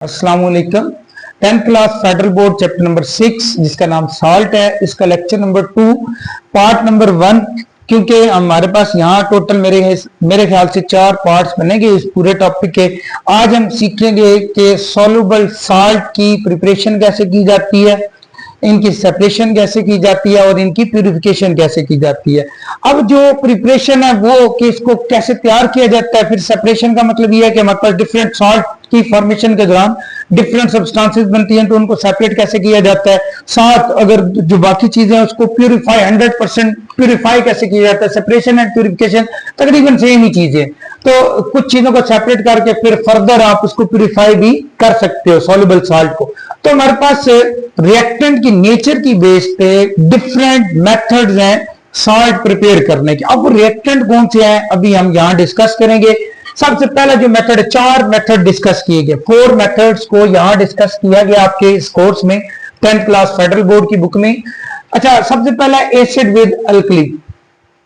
अस्सलाम वालेकुम। 10th class federal board chapter number 6 जिसका नाम साल्ट है, इसका लेक्चर नंबर 2 पार्ट नंबर 1। क्योंकि हमारे पास यहाँ टोटल मेरे ख्याल से 4 पार्ट्स बनेंगे इस पूरे टॉपिक के। आज हम सीखेंगे कि सॉल्युबल साल्ट की प्रिपरेशन कैसे की जाती है, इनकी सेपरेशन कैसे की जाती है और इनकी प्यूरिफिकेशन कैसे की जाती है। अब जो प्रिपरेशन है वो कि इसको कैसे तैयार किया जाता है, फिर सेपरेशन का मतलब ये है कि हमारे पास डिफरेंट सॉल्ट की फॉर्मेशन के दौरान डिफरेंट सब्सटेंसेस बनती हैं तो उनको सेपरेट कैसे किया जाता है। साथ अगर जो बाकी चीजें हैं उसको प्यूरिफाई 100% प्यूरिफाई कैसे किया जाता है। सेपरेशन एंड प्यूरिफिकेशन तकरीबन सेम ही चीजें, तो कुछ चीजों को सेपरेट करके फिर फर्दर आप उसको प्यूरिफाई भी कर सकते हो सॉल्युबल साल्ट को। तो हमारे पास रिएक्टेंट की नेचर की बेस पे डिफरेंट मेथड्स हैं साल्ट प्रिपेयर करने के। अब रिएक्टेंट कौन से हैं अभी हम यहां डिस्कस करेंगे। सबसे पहला जो मेथड, 4 मेथड डिस्कस किए गए, 4 मेथड्स को यहां डिस्कस किया गया आपके इस कोर्स में 10th क्लास फेडरल बोर्ड की बुक में। अच्छा, सबसे पहला एसिड विद अल्कली।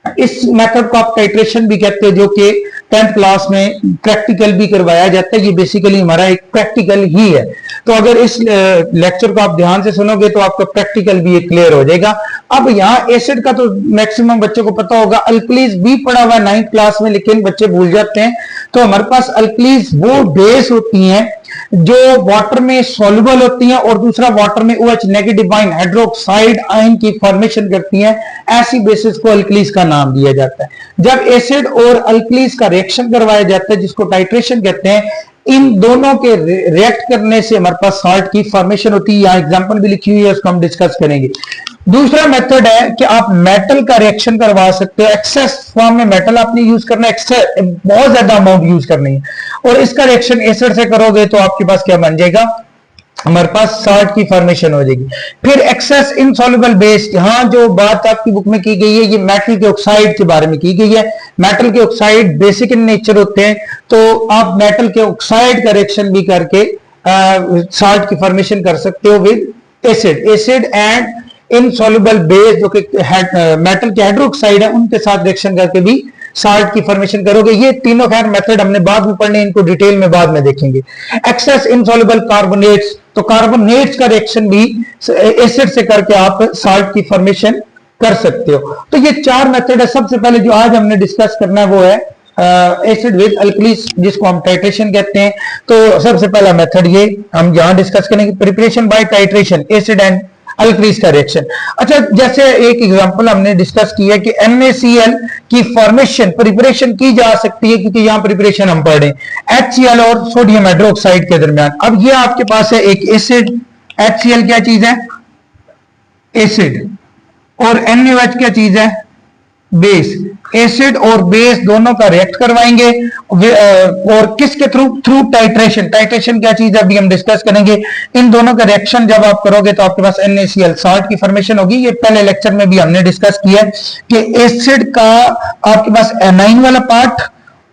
इस मेथड को आप टाइट्रेशन भी कहते हैं, जो कि 10th क्लास में प्रैक्टिकल भी करवाया जाता है। ये बेसिकली हमारा एक प्रैक्टिकल ही है, तो अगर इस लेक्चर को आप ध्यान से सुनोगे तो आपका प्रैक्टिकल भी क्लियर हो जाएगा। अब यहाँ एसिड का तो मैक्सिमम बच्चों को पता होगा, अल्कलीज भी पढ़ा हुआ है 9th क्लास में, लेकिन बच्चे भूल जाते हैं। तो हमारे पास अल्कलीज वो बेस होती हैं जो वाटर में सॉल्युबल होती हैं और दूसरा वाटर में OH negative ion hydroxide ion की फॉर्मेशन करती हैं। ऐसी बेसिस को अल्कलीज का नाम दिया जाता है। जब एसिड और अल्कलीज का रिएक्शन करवाया जाता है जिसको टाइट्रेशन कहते हैं, इन दोनों के रिएक्ट करने से हमारे पास साल्ट की फॉर्मेशन होती है। यहां एग्जांपल भी लिखी हुई है, उसको हम डिस्कस करेंगे। दूसरा मेथड है कि आप मेटल का रिएक्शन करवा सकते हो। एक्सेस फॉर्म में मेटल आपने यूज करना है, बहुत ज्यादा अमाउंट यूज करनी है, और इसका रिएक्शन एसिड से करोगे तो आपके पास क्या बन जाएगा, हमारे पास साल्ट की फॉर्मेशन हो जाएगी। फिर एक्सेस इनसॉल्युबल बेस, यहां जो बात आपकी बुक में की गई है ये मेटल के ऑक्साइड के बारे में की गई है। मेटल के ऑक्साइड बेसिक इन नेचर होते हैं, तो आप मेटल के ऑक्साइड का रिएक्शन भी करके साल्ट की फॉर्मेशन कर सकते हो with acid. Acid and insoluble base जो कि मेटल के हाइड्रोक्साइड है उनके साथ रिएक्शन करके भी साल्ट की फॉर्मेशन करोगे। ये तीनों खैर मेथड हमने बाद में पढ़ने, इनको डिटेल में बाद में देखेंगे। एक्सेस इनसॉल्युबल कार्बोनेट्स, तो कार्बोनेट्स का रिएक्शन भी एसिड से करके आप साल्ट की फॉर्मेशन कर सकते हो। तो ये 4 मेथड है। सबसे पहले जो आज हमने डिस्कस करना है वो है एसिड विद अल्कलीज, जिसको हम टाइट्रेशन कहते हैं। तो सबसे पहला मेथड ये हम यहां डिस्कस करेंगे, preparation bye titration acid and alkalis का रिएक्शन। अच्छा, जैसे एक एग्जांपल हमने डिस्कस किया कि NaCl की फॉर्मेशन प्रिपरेशन की जा सकती है, क्योंकि यहां प्रिपरेशन हम पढ़ रहे हैं HCl और सोडियम हाइड्रोक्साइड के दरमियान। अब ये आपके पास है एक एसिड, HCl क्या चीज है, एसिड, और NaOH क्या चीज है, बेस। एसिड और बेस दोनों का रिएक्ट करवाएंगे और किसके थ्रू टाइट्रेशन। टाइट्रेशन क्या चीज है अभी हम डिस्कस करेंगे। इन दोनों का रिएक्शन जब आप करोगे तो आपके पास NaCl साल्ट की फॉर्मेशन होगी। ये पहले लेक्चर में भी हमने डिस्कस किया कि एसिड का आपके पास एनाइन वाला पार्ट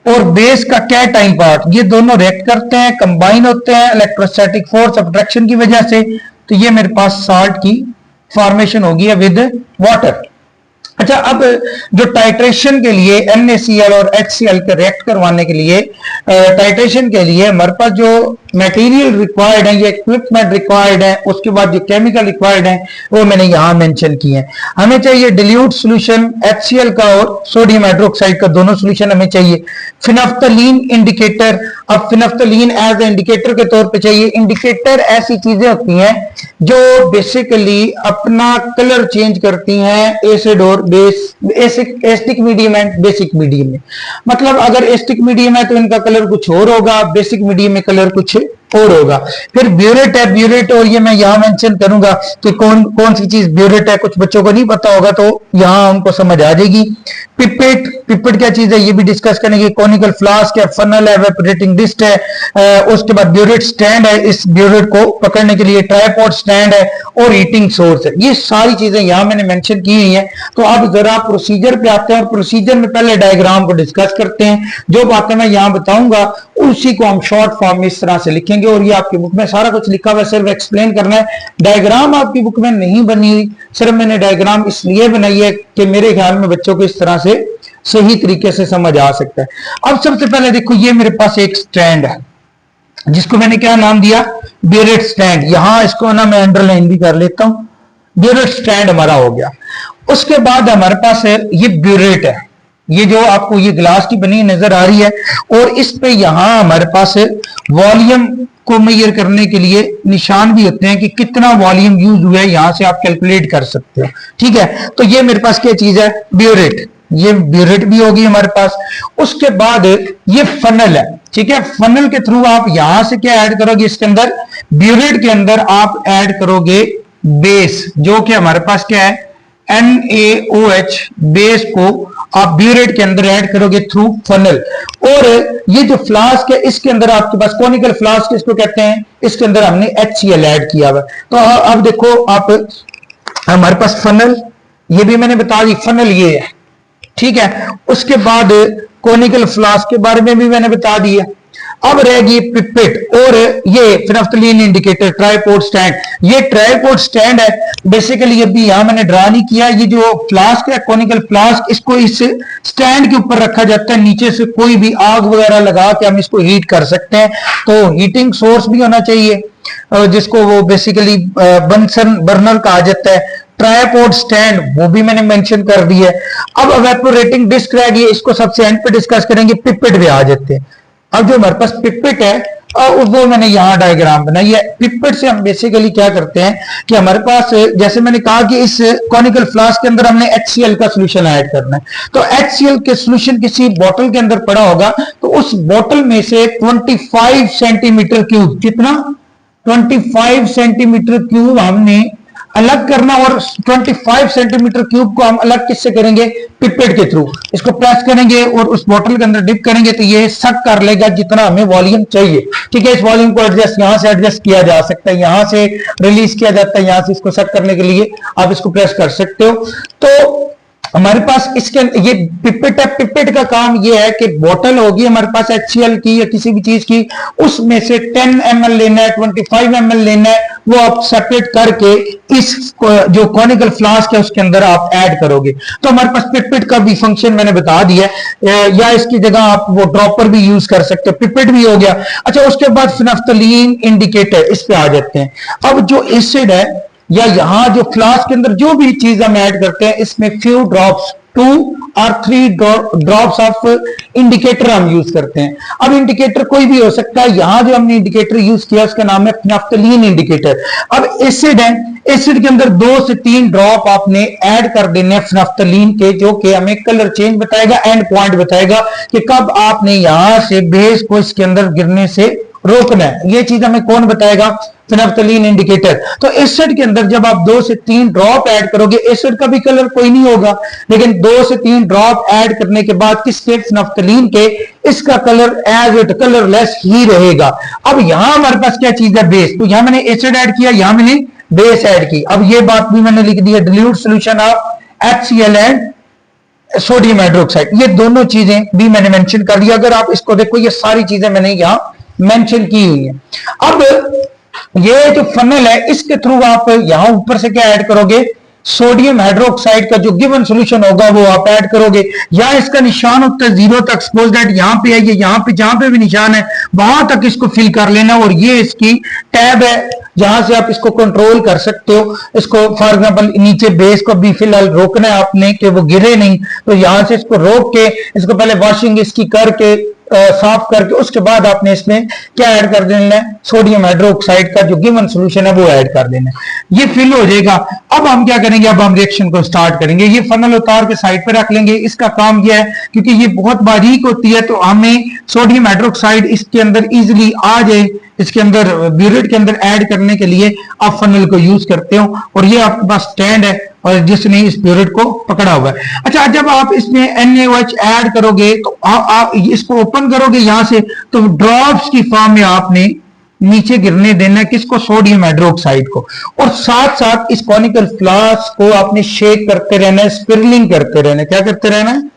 और बेस का कैटाइन पार्ट, ये दोनों रिएक्ट करते हैं, कंबाइन होते हैं इलेक्ट्रोस्टैटिक फोर्स ऑफ अट्रैक्शन की वजह से। तो ये मेरे पास साल्ट की फॉर्मेशन होगी विद वाटर। अच्छा, अब जो टाइट्रेशन के लिए NaCl और HCl के रिएक्ट करवाने के लिए टाइट्रेशन के लिए हमारे पास जो मटेरियल रिक्वायर्ड है, ये इक्विपमेंट रिक्वायर्ड है, उसके बाद जो केमिकल रिक्वायर्ड है वो मैंने यहां मेंशन किए हैं। हमें चाहिए डिल्यूट सॉल्यूशन HCl का और सोडियम हाइड्रोक्साइड का, दोनों सॉल्यूशन हमें चाहिए। फिनाफ्थलीन इंडिकेटर, अब फिनाफ्थलीन एज ए इंडिकेटर के तौर पे चाहिए। इंडिकेटर ऐसी चीजें होती हैं जो बेसिकली अपना कलर चेंज करती हैं एसिड और base, acetic medium and basic medium में। मतलब अगर एसिटिक मीडियम है तो इनका कलर कुछ और होगा, बेसिक मीडियम में कलर कुछ और होगा। फिर ब्यूरेट है, ब्यूरेट, और ये मैं यहां मेंशन करूंगा कि कौन कौन सी चीज ब्यूरेट है, कुछ बच्चों को नहीं पता होगा तो यहां उनको समझ आ जाएगी। पिपेट, पिपेट क्या चीज है ये भी डिस्कस करेंगे। कॉनिकल फ्लास्क है, फनल है, एवापोरेटिंग डिस्ट है, उसके बाद ब्यूरेट स्टैंड है, इस ब्यूरेट को पकड़ने के लिए ट्राइपॉड स्टैंड है, और हीटिंग सोर्स है। ये सारी चीजें यहां मैंने मेंशन की हुई है। तो अब जरा प्रोसीजर पे आते हैं और प्रोसीजर में पहले डायग्राम को डिस्कस करते हैं। जो बातें मैं यहां बताऊंगा उसी को हम शॉर्ट फॉर्म में इस तरह से लिखेंगे, और ये आपकी बुक में सारा कुछ लिखा हुआ है, सिर्फ एक्सप्लेन करना है। डायग्राम आपकी बुक में नहीं बनी हुई, सिर्फ मैंने डायग्राम इसलिए बनाई है कि मेरे ख्याल में बच्चों को इस तरह से सही तरीके से समझ आ सकता है। अब सबसे पहले देखो, ये मेरे पास एक स्टैंड है, जिसको मैंने क्या नाम दिया, ब्यूरेट स्टैंड। यहां इसको ना मैं अंडरलाइन भी कर लेता हूं, ब्यूरेट स्टैंड हमारा हो गया। उसके बाद हमारे पास है ये ब्यूरेट है, ये जो आपको ये ग्लास की बनी नजर आ रही है, और इस पे यहां हमारे पास वॉल्यूम को मेजर करने के लिए निशान भी होते हैं कि कितना वॉल्यूम यूज हुआ है, यहां से आप कैलकुलेट कर सकते हो। ठीक है, तो ये मेरे पास क्या चीज है, ब्यूरेट। ये ब्यूरेट भी होगी हमारे पास। उसके बाद ये फनल है। ठीक है, फनल के थ्रू आप यहां से क्या ऐड करोगे, इसके अंदर ब्यूरेट के अंदर आप ऐड करोगे बेस, जो कि हमारे पास क्या है, NaOH बेस को आप ब्यूरेट के अंदर ऐड करोगे थ्रू फनल। और ये जो फ्लास्क है इसके अंदर आपके पास कोनिकल फ्लास्क इसको कहते हैं, इसके अंदर हमने HCl ऐड किया हुआ। तो अब देखो आप, हमारे पास फनल, ये भी मैंने बता दी फनल ये है। ठीक है, उसके बाद कोनिकल फ्लास्क के बारे में भी मैंने बता दिया। अब रहेगी पिपेट और ये फिनाफ्थलीन इंडिकेटर, ट्राइपॉड स्टैंड। ये ट्राइपॉड स्टैंड है बेसिकली, ये भी यहां मैंने ड्रा नहीं किया। ये जो फ्लास्क है कोनिकल फ्लास्क, इसको इस स्टैंड के ऊपर रखा जाता है, नीचे से कोई भी आग वगैरह लगा के हम इसको हीट कर सकते हैं। तो हीटिंग सोर्स भी होना चाहिए, जिसको वो बेसिकली बंसन बर्नर कहा जाता है। ट्राइपॉड स्टैंड वो भी मैंने मेंशन कर दिया है। अब इवेपोरेटिंग डिस्क रह गई, इसको सबसे एंड पे डिस्कस करेंगे। पिपेट भी आ जाते हैं। अब जो हमारे पास पिपेट है वो मैंने यहां डायग्राम बनाई है। पिपेट से हम बेसिकली क्या करते हैं कि हमारे पास, जैसे मैंने कहा कि इस कॉनिकल फ्लास्क के अंदर हमने HCl का सोल्यूशन ऐड करना है, तो HCl के सोल्यूशन किसी बोतल के अंदर पड़ा होगा, तो उस बोतल में से 25 सेंटीमीटर क्यूब, कितना 25 सेंटीमीटर क्यूब हमने अलग करना, और 25 सेंटीमीटर क्यूब को हम अलग किससे करेंगे, पिपेट के थ्रू। इसको प्रेस करेंगे और उस बोतल के अंदर डिप करेंगे, तो ये सक कर लेगा जितना हमें वॉल्यूम चाहिए। ठीक है, इस वॉल्यूम को एडजस्ट यहां से एडजस्ट किया जा सकता है, यहां से रिलीज किया जाता है, यहां से इसको सक करने के लिए आप इसको प्रेस कर सकते हो। तो हमारे पास इसके ये पिपेट है। पिपेट का काम ये है कि बोतल होगी हमारे पास HCl की या किसी भी चीज की, उसमें से 10 ml लेना है, 25 ml लेना है, वो आप सेपरेट करके इस जो कॉनिकल फ्लास्क है उसके अंदर आप ऐड करोगे। तो हमारे पास पिपेट का भी फंक्शन मैंने बता दिया है, या इसकी जगह आप वो ड्रॉपर भी यूज कर सकते हो। पिपेट भी हो गया। अच्छा, उसके बाद फिनाफ्थलीन इंडिकेटर, इस पे आ जाते हैं। अब जो एसिड है या यहां जो फ्लास्क के अंदर जो भी चीज हम ऐड करते हैं, इसमें फ्यू ड्रॉप्स, 2 और 3 ड्रॉप्स ऑफ इंडिकेटर हम यूज करते हैं। अब इंडिकेटर कोई भी हो सकता है, यहां जो हमने इंडिकेटर यूज किया उसका नाम है फिनाफ्थलीन इंडिकेटर। अब एसिड है, एसिड के अंदर 2 से 3 ड्रॉप आपने ऐड कर देने हैं फिनाफ्थलीन के, जो कि हमें कलर चेंज बताएगा, एंड पॉइंट बताएगा कि कब आपने यहां से बेस को इसके अंदर गिरने से रोकना है। ये चीज हमें कौन बताएगा, फिनाफ्थलीन इंडिकेटर। तो एसिड के अंदर जब आप 2 से 3 ड्रॉप ऐड करोगे, एसिड का भी कलर कोई नहीं होगा, लेकिन 2 से 3 ड्रॉप ऐड करने के बाद किसके, फिनाफ्थलीन के, इसका कलर एज इट कलरलेस ही रहेगा। अब यहां हमारे पास क्या चीज है, बेस। तो यहां मैंने एसिड ऐड किया, यहां मैंने बेस ऐड की। अब ये बात भी मैंने लिख दी है, dilute solution of HCl and sodium hydroxide. ये दोनों चीजें भी मैंने मेंशन कर दिया। अगर आप इसको देखो, ये सारी चीजें मैंने यहां मेंशन की हुई है। अब ये जो फनल है, इसके थ्रू आप यहां ऊपर से क्या ऐड करोगे, सोडियम हाइड्रोक्साइड का जो गिवन सॉल्यूशन होगा वो आप ऐड करोगे। या इसका निशान होता है 0 तक, सपोज दैट यहां पे है, ये यहां पे जहां पे भी निशान है वहां तक इसको फिल कर लेना। और ये इसकी टैब है जहां से आप इसको कंट्रोल कर सकते हो। इसको फॉर एग्जांपल नीचे बेस को भी फिलहाल रोकना है आपने कि वो गिरे नहीं, तो यहां से इसको रोक के इसको पहले वॉशिंग इसकी करके साफ करके उसके बाद आपने इसमें क्या ऐड कर देना है, सोडियम हाइड्रोक्साइड का जो गिवन सॉल्यूशन है वो ऐड कर देना है। ये फिल हो जाएगा। अब हम क्या करेंगे, अब हम रिएक्शन को स्टार्ट करेंगे। ये फनल उतार के साइड पे रख लेंगे। इसका काम यह है, क्योंकि ये बहुत बारीक होती है, तो हमें सोडियम हाइड्रोक्साइड इसके अंदर इजिली आ जाए, इसके अंदर ब्यूरेट के अंदर ऐड करने के लिए आप फनल को यूज करते हो। और ये आपके पास स्टैंड है और जिसने इस ब्यूरेट को पकड़ा हुआ है। अच्छा, जब आप इसमें NaOH ऐड करोगे तो आप इसको ओपन करोगे यहां से, तो ड्रॉप्स की फॉर्म में आपने नीचे गिरने देना है, किसको, सोडियम हाइड्रोक्साइड को। और साथ साथ इस कॉनिकल फ्लास्क को आपने शेक करते रहना है, स्पिरलिंग करते रहना है। क्या करते रहना है,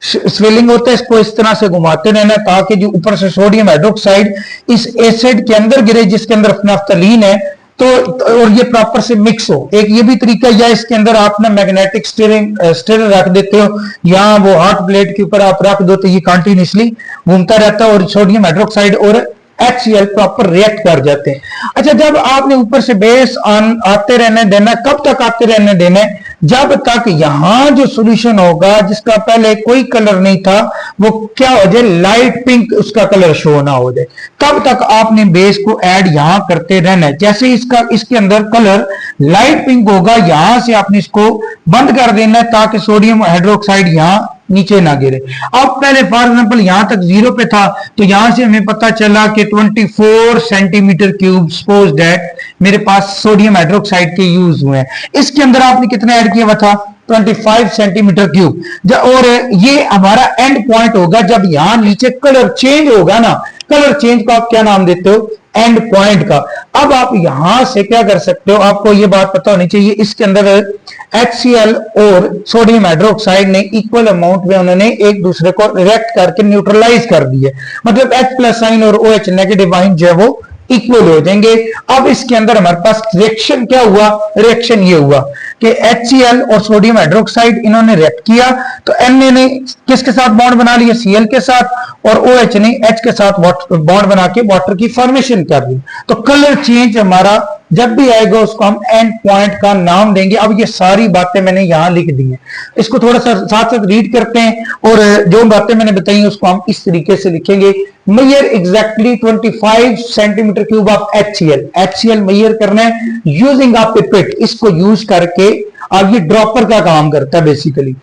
स्वेलिंग होता है, इसको इस तरह से घुमाते रहना ताकि जो ऊपर से सोडियम हाइड्रोक्साइड इस एसिड के अंदर गिरे जिसके अंदर फिनाफ्थलीन है, तो और ये प्रॉपर से मिक्स हो। एक ये भी तरीका, या इसके अंदर आप ना मैग्नेटिक स्टीयर रख देते हो, या वो हॉट प्लेट के ऊपर आप रख दो, तो ये कंटिन्यूसली घूमता रहता है और सोडियम हाइड्रोक्साइड और HCl प्रॉपर रिएक्ट कर जाते हैं। अच्छा, जब आपने ऊपर से बेस ऑन आते रहने देना, कब तक आते रहने देना है? जब तक यहां जो सॉल्यूशन होगा जिसका पहले कोई कलर नहीं था वो क्या हो जाए, लाइट पिंक उसका कलर शो ना हो जाए, तब तक आपने बेस को ऐड यहां करते रहना है। जैसे इसके अंदर कलर लाइट पिंक होगा, यहां से आपने इसको बंद कर देना है ताकि सोडियम हाइड्रोक्साइड यहां नीचे ना गिरे। अब पहले फॉर एग्जांपल यहां तक 0 पे था, तो यहां से हमें पता चला कि 24 सेंटीमीटर क्यूब सपोज दैट मेरे पास सोडियम हाइड्रोक्साइड के यूज हुए हैं। इसके अंदर आपने कितना ऐड किया हुआ था? 25 सेंटीमीटर क्यूब। और ये हमारा एंड पॉइंट होगा जब यहां नीचे कलर चेंज होगा ना, कलर चेंज को आप क्या नाम देते हो? एंड पॉइंट का। अब आप यहां से क्या कर सकते हो, आपको ये बात पता होनी चाहिए, इसके अंदर HCl और सोडियम हाइड्रोक्साइड ने इक्वल अमाउंट में उन्होंने एक दूसरे को रिएक्ट करके न्यूट्रलाइज कर दिए, मतलब H+ साइन और OH नेगेटिव आयन जो है वो इक्वल हो जाएंगे। अब इसके अंदर हमारे पास रिएक्शन क्या हुआ? रिएक्शन ये हुआ कि HCl और सोडियम हाइड्रोक्साइड इन्होंने रिएक्ट किया, तो Na ने किसके साथ बॉन्ड बना लिया? Cl के साथ, और OH ने H के साथ बॉन्ड बना के वाटर की फॉर्मेशन कर दी। तो कलर चेंज हमारा जब भी आएगा उसको हम एंड पॉइंट का नाम देंगे। अब ये सारी बातें मैंने यहां लिख दी हैं, इसको थोड़ा सा साथ साथ रीड करते हैं, और जो बातें मैंने बताई उसको हम इस तरीके से लिखेंगे। Measure exactly 25 centimetre cube of HCl measure करना है यूजिंग अ पिपेट। इसको यूज करके अब ये ड्रॉपर का काम करता है बेसिकली,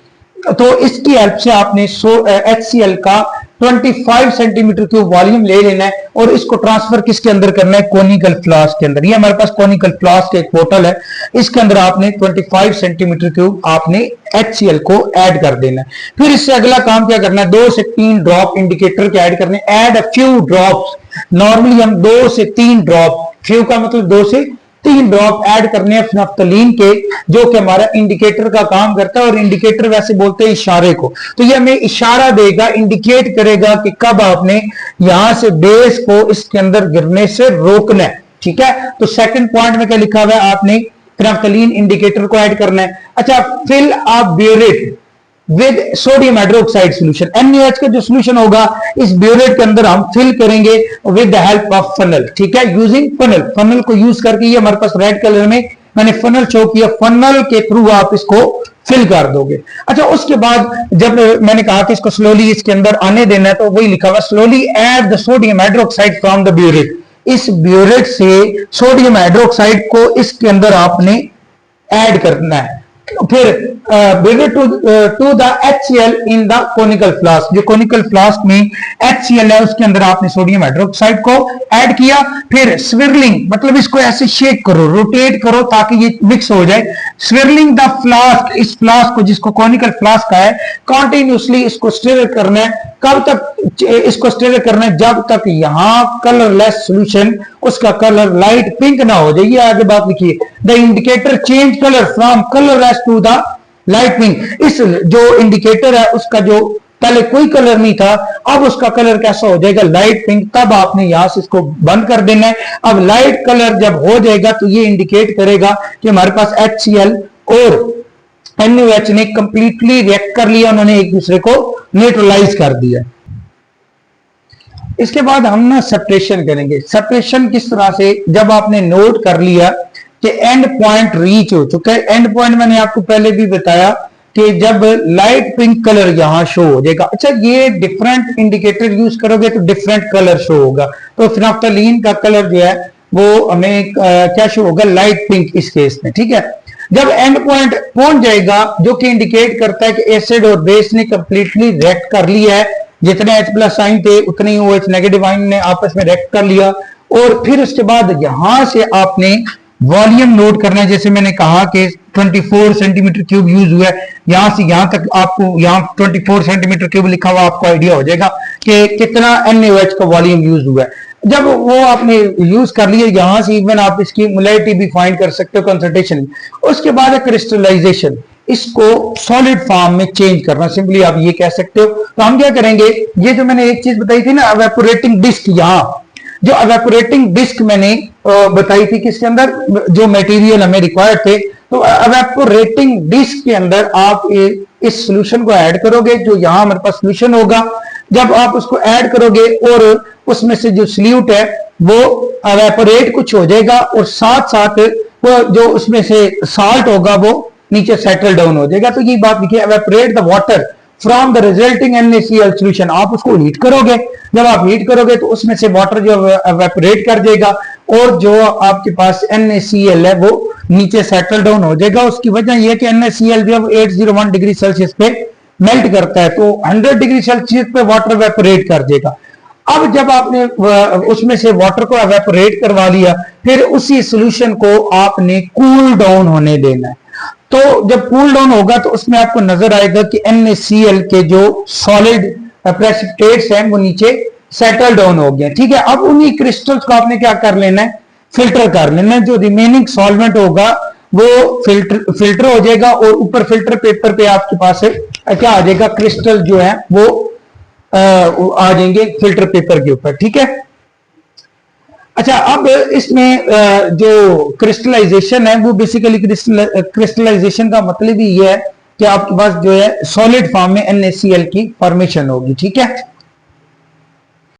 तो इसकी हेल्प से आपने HCl का 25 सेंटीमीटर क्यूब वॉल्यूम ले लेना है और इसको ट्रांसफर किसके अंदर करना है? कोनिकल फ्लास्क के अंदर। ये हमारे पास कोनिकल फ्लास्क एक बोतल है, इसके अंदर आपने 25 सेंटीमीटर क्यूब आपने HCl को ऐड कर देना है। फिर इससे अगला काम क्या करना है? 2 से 3 ड्रॉप इंडिकेटर के ऐड करने, add a few drops. Normally हम 2 से 3 ड्रॉप, फ्यू का मतलब 2 से 3 ड्रॉप ऐड करने हैं फिनाफ्थलीन के, जो कि हमारा इंडिकेटर का काम करता है। और इंडिकेटर वैसे बोलते हैं इशारे को, तो ये हमें इशारा देगा, इंडिकेट करेगा कि कब आपने यहां से बेस को इसके अंदर गिरने से रोकना है। ठीक है, तो सेकंड पॉइंट में क्या लिखा हुआ है? आपने फिनाफ्थलीन इंडिकेटर को ऐड करना है। अच्छा, fill a burette with sodium hydroxide solution. NaOH का जो सोल्यूशन होगा इस ब्यूरेट के अंदर हम फिल करेंगे with the help of funnel. ठीक है, यूजिंग फनल। फनल को यूज करके, ये हमारे पास रेड कलर में मैंने फनल शो किया, फनल के थ्रू आप इसको फिल कर दोगे। अच्छा, उसके बाद जब मैंने कहा कि इसको स्लोली इसके अंदर आने देना है, तो वही लिखा हुआ slowly add the sodium hydroxide from the burette. इस ब्यूरेट से सोडियम हाइड्रोक्साइड को इसके अंदर आपने ऐड करना है। फिर to the HCl in the conical flask. जो कोनिकल फ्लास्क में HCl है उसके अंदर आपने सोडियम हाइड्रोक्साइड को ऐड किया। फिर स्विरलिंग, मतलब इसको ऐसे शेक करो, रोटेट करो ताकि ये मिक्स हो जाए। स्विरलिंग द फ्लास्क, इस फ्लास्क को जिसको कोनिकल फ्लास्क का है, कॉन्टिन्यूसली इसको स्टिर करना है। कब तक इसको स्टिर करना है? जब तक यहां कलरलेस सॉल्यूशन उसका कलर लाइट पिंक ना हो जाए। ये आगे बात लिखिए, the indicator change colour from colourless to the light pink. इस जो इंडिकेटर है उसका जो पहले कोई कलर नहीं था, अब उसका कलर कैसा हो जाएगा? Light pink. तब आपने यहां से इसको बंद कर देना है। अब लाइट कलर जब हो जाएगा तो ये इंडिकेट करेगा कि हमारे पास HCl और NaOH ने कंप्लीटली रिएक्ट कर लिया, उन्होंने एक दूसरे को न्यूट्रलाइज कर दिया। इसके बाद हम ना सेपरेशन करेंगे। सेपरेशन किस तरह से? जब आपने नोट कर लिया कि एंड पॉइंट रीच हो चुका है, एंड पॉइंट मैंने आपको पहले भी बताया कि जब लाइट पिंक कलर यहां शो हो जाएगा। अच्छा, ये डिफरेंट इंडिकेटर यूज करोगे तो डिफरेंट कलर शो होगा। तो फिनाफ्थलीन का कलर जो है वो हमें क्या शो होगा? लाइट पिंक इस केस में। ठीक है, जब एंड पॉइंट पहुंच जाएगा जो कि इंडिकेट करता है कि एसिड और बेस ने कंप्लीटली रिएक्ट कर लिया है, जितने H+ आयन थे उतने ही OH नेगेटिव आयन ने आपस में रिएक्ट कर लिया। और फिर उसके बाद यहां से आपने वॉल्यूम नोट करना है। जैसे मैंने कहा कि 24 सेंटीमीटर क्यूब यूज हुआ है, यहां से यहां तक आपको यहाँ 24 सेंटीमीटर क्यूब लिखा हुआ, आपको आइडिया हो जाएगा कि कितना NaOH का वॉल्यूम यूज हुआ है। जब वो आपने यूज कर लिया, यहां से इवन आप इसकी मोलैरिटी भी फाइंड कर सकते हो, कंसंट्रेशन। उसके बाद है क्रिस्टलाइजेशन, इसको सॉलिड फॉर्म में चेंज करना, सिंपली आप ये कह सकते हो। तो हम क्या करेंगे? ये जो मैंने एक चीज बताई थी ना, एवेपोरेटिंग डिस्क, यहां जो एवेपोरेटिंग डिस्क मैंने बताई थी किसके अंदर, जो मटेरियल हमें रिक्वायर्ड थे, तो एवेपोरेटिंग डिस्क के अंदर आप इस सॉल्यूशन को ऐड करोगे। जो यहां हमारे पास सॉल्यूशन होगा, जब आप उसको ऐड करोगे और उसमें से जो सल्यूट है वो एवेपोरेट कुछ हो जाएगा और साथ साथ वो जो उसमें से साल्ट होगा वो नीचे सेटल डाउन हो जाएगा। तो ये बात लिखिए, evaporate the water from the resulting NaCl solution. आप उसको हीट करोगे, जब आप हीट करोगे तो उसमें से वाटर जो एवेपोरेट कर देगा और जो आपके पास NaCl है वो नीचे सेटल डाउन हो जाएगा। उसकी वजह यह है कि NaCl जब 801 डिग्री सेल्सियस पे मेल्ट करता है तो 100 डिग्री सेल्सियस पे वाटर एवेपोरेट कर देगा। अब जब आपने उसमें से वाटर को एवेपोरेट करवा लिया, फिर उसी सॉल्यूशन को आपने कूल डाउन होने देना है। तो जब कूल डाउन होगा तो उसमें आपको नजर आएगा कि NaCl के जो सॉलिड प्रेसिपिटेट्स हैं वो नीचे सेटल डाउन हो गए। ठीक है, अब उन्हीं क्रिस्टल्स को आपने क्या कर लेना है, फिल्टर कर लेना है। जो रिमेनिंग सॉल्वेंट होगा वो फिल्टर हो जाएगा और ऊपर फिल्टर पेपर पे आपके पास क्या आ जाएगा, क्रिस्टल जो है वो आ जाएंगे फिल्टर पेपर के ऊपर। ठीक है, अच्छा अब इसमें जो क्रिस्टलाइजेशन है वो बेसिकली क्रिस्टलाइजेशन का मतलब ही ये है कि आपके पास जो है सॉलिड फॉर्म में NaCl की फॉर्मेशन होगी। ठीक है,